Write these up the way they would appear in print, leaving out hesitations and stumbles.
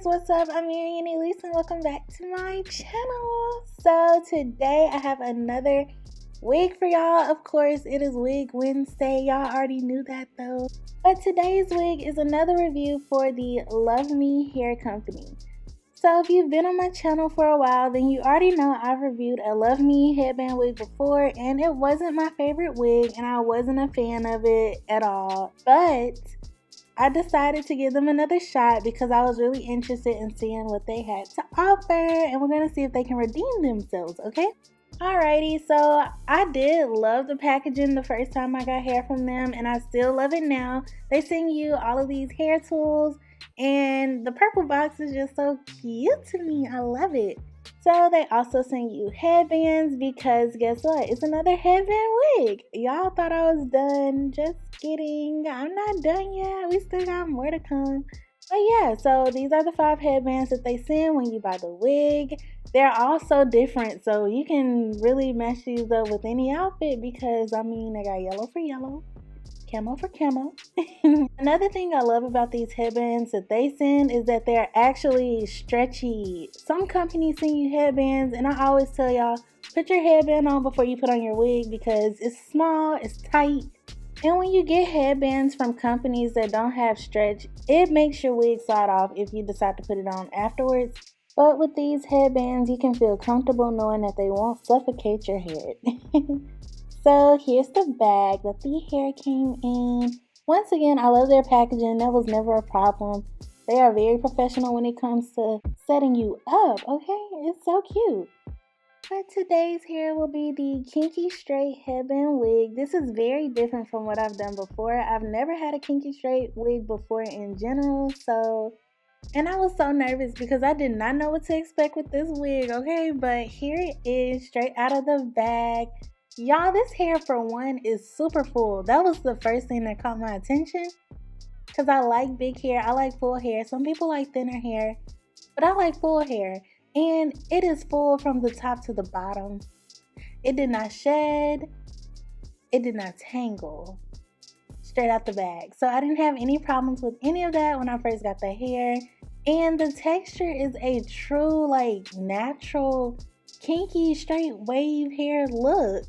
what's up? I'm Marianne Elise and welcome back to my channel. So today I have another wig for y'all. Of course, it is Wig Wednesday. Y'all already knew that though. But today's wig is another review for the LuvMe Hair company. So if you've been on my channel for a while, then you already know I've reviewed a LuvMe headband wig before, and it wasn't my favorite wig and I wasn't a fan of it at all. But I decided to give them another shot because I was really interested in seeing what they had to offer, and we're going to see if they can redeem themselves, okay? Alrighty, so I did love the packaging the first time I got hair from them, and I still love it now. They send you all of these hair tools, and the purple box is just so cute to me. I love it. So they also send you headbands because guess what? It's another headband wig. Y'all thought I was done. Just kidding. I'm not done yet. We still got more to come. But yeah, so these are the 5 headbands that they send when you buy the wig. They're all so different, so you can really match these up with any outfit because, I mean, they got yellow for yellow, camo for camo. Another thing I love about these headbands that they send is that they're actually stretchy. Some companies send you headbands, and I always tell y'all, put your headband on before you put on your wig because it's small, it's tight. And when you get headbands from companies that don't have stretch, it makes your wig slide off if you decide to put it on afterwards. But with these headbands, you can feel comfortable knowing that they won't suffocate your head. So here's the bag that the hair came in. Once again, I love their packaging. That was never a problem. They are very professional when it comes to setting you up, okay? It's so cute. But today's hair will be the Kinky Straight headband wig. This is very different from what I've done before. I've never had a Kinky Straight wig before in general, and I was so nervous because I did not know what to expect with this wig, okay? But here it is, straight out of the bag. Y'all, this hair for one is super full. That was the first thing that caught my attention because I like big hair. I like full hair. Some people like thinner hair, but I like full hair. And it is full from the top to the bottom. It did not shed. It did not tangle. Straight out the bag. So I didn't have any problems with any of that when I first got the hair. And the texture is a true, like, natural, kinky, straight wave hair look.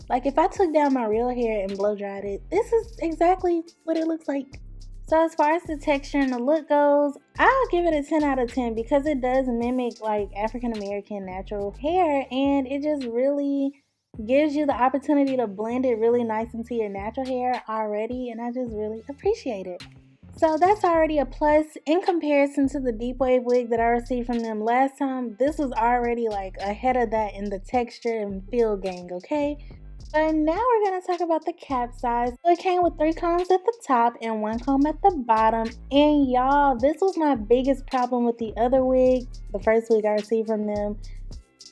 Like, if I took down my real hair and blow dried it, this is exactly what it looks like. So as far as the texture and the look goes, I'll give it a 10 out of 10 because it does mimic like African American natural hair, and it just really gives you the opportunity to blend it really nice into your natural hair already, and I just really appreciate it. So that's already a plus. In comparison to the deep wave wig that I received from them last time, this was already like ahead of that in the texture and feel gang, okay? But now we're going to talk about the cap size. So it came with 3 combs at the top and 1 comb at the bottom. And y'all, this was my biggest problem with the other wig, the first wig I received from them.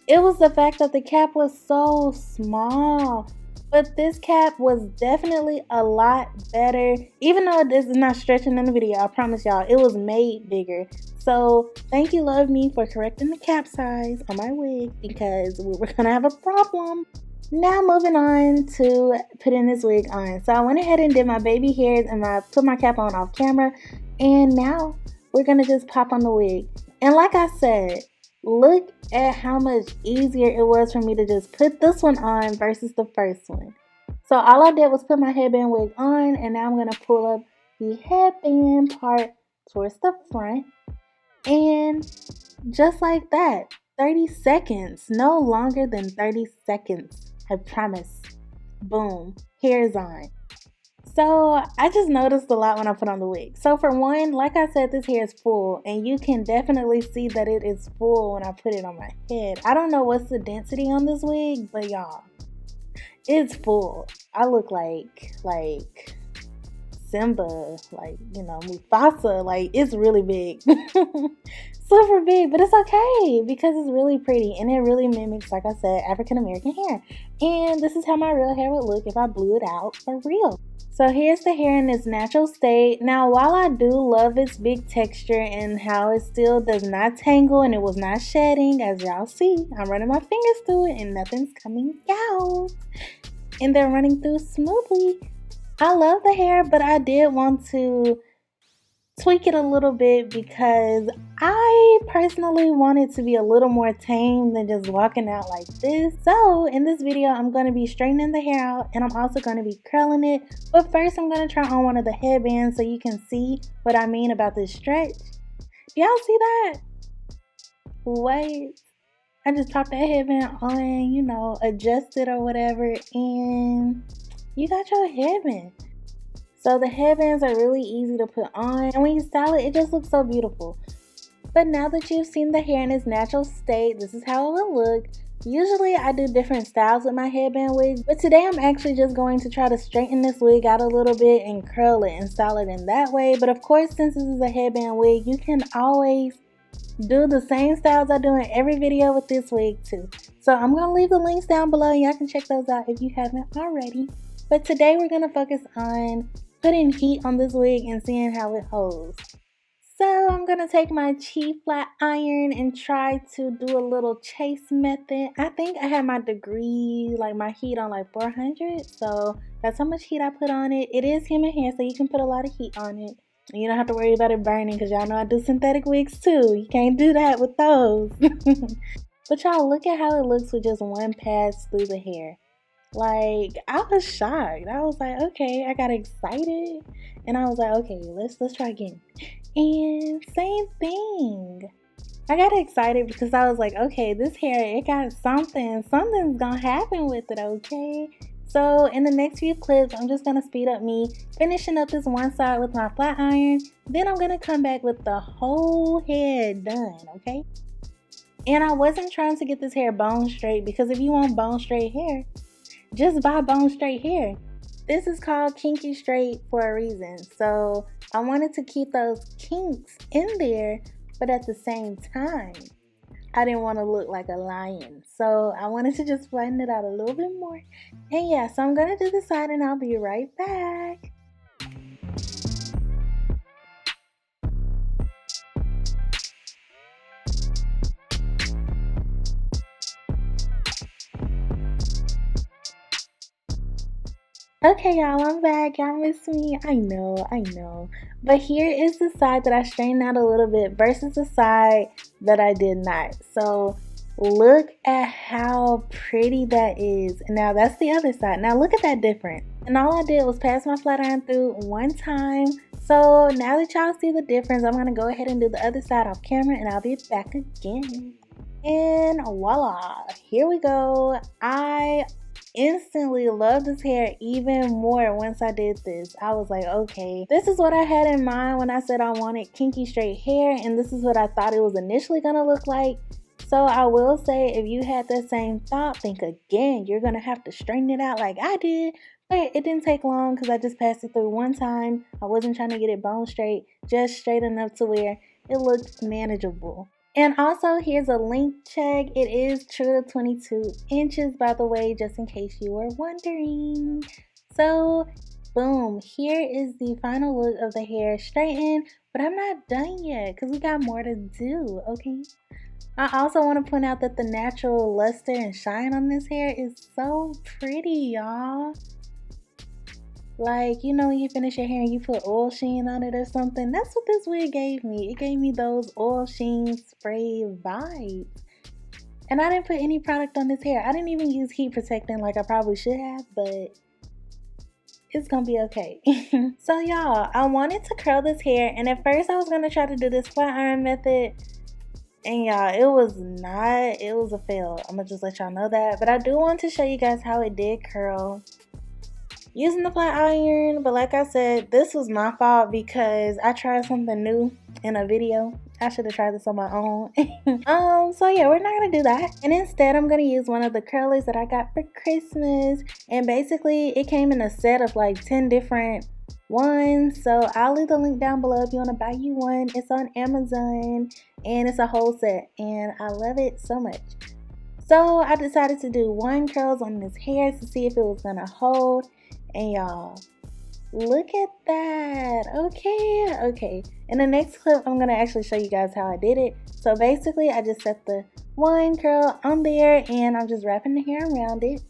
It was the fact that the cap was so small. But this cap was definitely a lot better. Even though this is not stretching in the video, I promise y'all, it was made bigger. So thank you, LuvMe, for correcting the cap size on my wig because we were going to have a problem. Now moving on to putting this wig on. So I went ahead and did my baby hairs and I put my cap on off camera. And now we're going to just pop on the wig. And like I said, look at how much easier it was for me to just put this one on versus the first one. So all I did was put my headband wig on, and now I'm going to pull up the headband part towards the front. And just like that, 30 seconds, no longer than 30 seconds. I promise. Boom. Hair is on. So I just noticed a lot when I put on the wig. So for one, like I said, this hair is full. And you can definitely see that it is full when I put it on my head. I don't know what's the density on this wig, but y'all, it's full. I look like Simba, like, you know, Mufasa. Like, it's really big. Super big, but it's okay because it's really pretty and it really mimics, like I said, African American hair. And this is how my real hair would look if I blew it out for real. So here's the hair in its natural state. Now, while I do love its big texture and how it still does not tangle and it was not shedding, as y'all see, I'm running my fingers through it and nothing's coming out. And they're running through smoothly. I love the hair, but I did want to tweak it a little bit because I personally want it to be a little more tame than just walking out like this. So in this video, I'm going to be straightening the hair out and I'm also going to be curling it. But first, I'm going to try on one of the headbands so you can see what I mean about this stretch. Do y'all see that? Wait, I just popped that headband on, you know, adjust it or whatever, and you got your headband. So the headbands are really easy to put on, and when you style it, it just looks so beautiful. But now that you've seen the hair in its natural state, this is how it will look. Usually I do different styles with my headband wigs, but today I'm actually just going to try to straighten this wig out a little bit and curl it and style it in that way. But of course, since this is a headband wig, you can always do the same styles I do in every video with this wig too. So I'm going to leave the links down below and y'all can check those out if you haven't already. But today we're going to focus on putting heat on this wig and seeing how it holds. So I'm going to take my cheap flat iron and try to do a little chase method. I think I had my degree, like my heat on like 400. So that's how much heat I put on it. It is human hair, so you can put a lot of heat on it. You don't have to worry about it burning because y'all know I do synthetic wigs too. You can't do that with those. But y'all, look at how it looks with just one pass through the hair. Like, I was shocked. I was like, okay, I got excited. And I was like, okay, let's try again. And same thing. I got excited because I was like, okay, this hair, it got something. Something's gonna happen with it, okay? So in the next few clips, I'm just gonna speed up me finishing up this one side with my flat iron. Then I'm gonna come back with the whole head done, okay? And I wasn't trying to get this hair bone straight because if you want bone straight hair, just buy bone straight hair. This is called Kinky straight for a reason. So I wanted to keep those kinks in there, but at the same time, I didn't want to look like a lion. So I wanted to just flatten it out a little bit more. And yeah, so I'm going to do the side and I'll be right back. Okay, y'all, I'm back. Y'all miss me? I know. But here is the side that I straightened out a little bit versus the side that I did not. So look at how pretty that is. Now that's the other side. Now look at that difference. And all I did was pass my flat iron through one time. So now that y'all see the difference, I'm going to go ahead and do the other side off camera and I'll be back again. And voila, here we go. I instantly love this hair even more once I did this. I was like, okay, this is what I had in mind when I said I wanted kinky straight hair, and this is what I thought it was initially gonna look like. So I will say, if you had that same thought, think again. You're gonna have to straighten it out like I did, but it didn't take long because I just passed it through one time. I wasn't trying to get it bone straight, just straight enough to where it looked manageable. And also, here's a length check. It is true to 22 inches, by the way, just in case you were wondering. So, boom, here is the final look of the hair straightened, but I'm not done yet because we got more to do, okay? I also want to point out that the natural luster and shine on this hair is so pretty, y'all. Like, you know, when you finish your hair and you put oil sheen on it or something, that's what this wig gave me. It gave me those oil sheen spray vibes. And I didn't put any product on this hair. I didn't even use heat protectant like I probably should have, but it's gonna be okay. So y'all, I wanted to curl this hair, and at first I was gonna try to do this flat iron method, and y'all, it was a fail. I'm gonna just let y'all know that. But I do want to show you guys how it did curl using the flat iron. But like I said, this was my fault because I tried something new in a video. I should have tried this on my own. So yeah, we're not gonna do that, and instead I'm gonna use one of the curlers that I got for Christmas. And basically it came in a set of like 10 different ones, so I'll leave the link down below if you want to buy you one. It's on Amazon and it's a whole set, and I love it so much. So I decided to do 1 curls on this hair to see if it was gonna hold. And y'all, look at that. Okay, in the next clip I'm gonna actually show you guys how I did it. So basically I just set the 1 curl on there and I'm just wrapping the hair around it.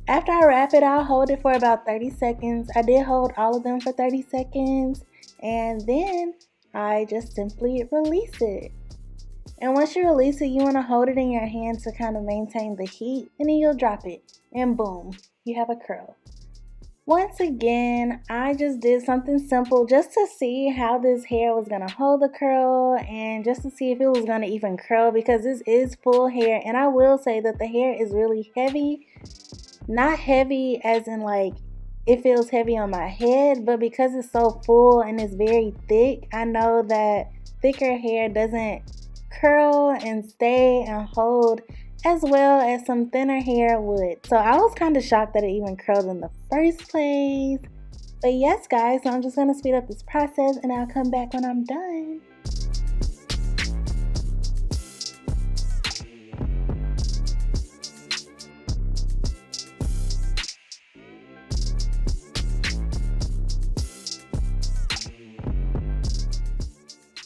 After I wrap it, I'll hold it for about 30 seconds. I did hold all of them for 30 seconds. and then I just simply release it. And once you release it, you want to hold it in your hand to kind of maintain the heat, and then you'll drop it, and boom, you have a curl. Once again, I just did something simple just to see how this hair was going to hold the curl and just to see if it was going to even curl, because this is full hair. And I will say that the hair is really heavy. Not heavy as in like it feels heavy on my head, but because it's so full and it's very thick, I know that thicker hair doesn't curl and stay and hold as well as some thinner hair would. So I was kind of shocked that it even curled in the first place. But yes guys, so I'm just going to speed up this process and I'll come back when I'm done.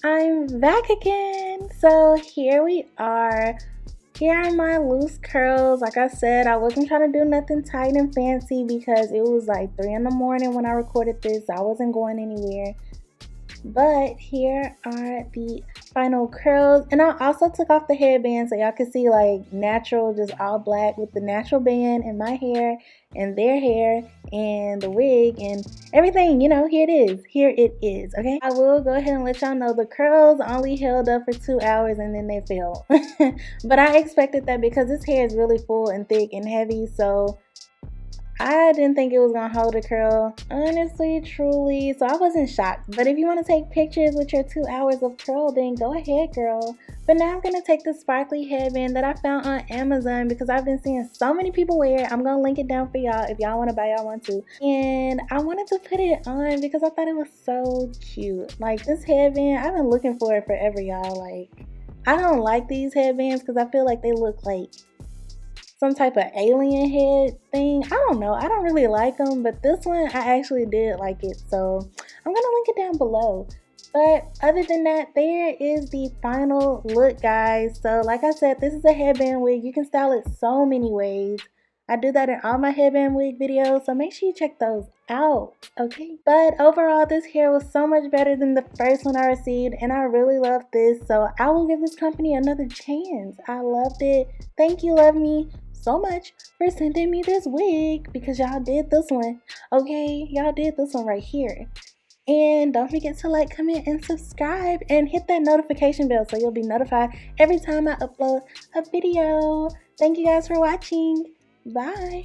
I'm back again. So here we are. Here are my loose curls. Like I said, I wasn't trying to do nothing tight and fancy because it was like 3 in the morning when I recorded this. I wasn't going anywhere. But here are the final curls. And I also took off the headband so y'all can see like natural, just all black with the natural band in my hair and their hair and the wig and everything. You know, here it is. Here it is, okay? I will go ahead and let y'all know the curls only held up for 2 hours and then they fell. But I expected that because this hair is really full and thick and heavy, so I didn't think it was gonna hold a curl, honestly, truly, so I wasn't shocked. But if you want to take pictures with your 2 hours of curl, then go ahead, girl. But now I'm gonna take the sparkly headband that I found on Amazon because I've been seeing so many people wear it. I'm gonna link it down for y'all if y'all want to buy y'all one too. And I wanted to put it on because I thought it was so cute. Like this headband, I've been looking for it forever, y'all. Like, I don't like these headbands because I feel like they look like some type of alien head thing. I don't know. I don't really like them, but this one I actually did like it. So I'm gonna link it down below. But other than that, there is the final look, guys. So like I said, this is a headband wig. You can style it so many ways. I do that in all my headband wig videos, so make sure you check those out, okay? But overall, this hair was so much better than the first one I received, and I really love this, so I will give this company another chance. I loved it. Thank you, LuvMe, so much for sending me this wig, because y'all did this one, okay? Y'all did this one right here. And don't forget to like, comment, and subscribe, and hit that notification bell so you'll be notified every time I upload a video. Thank you guys for watching. Bye.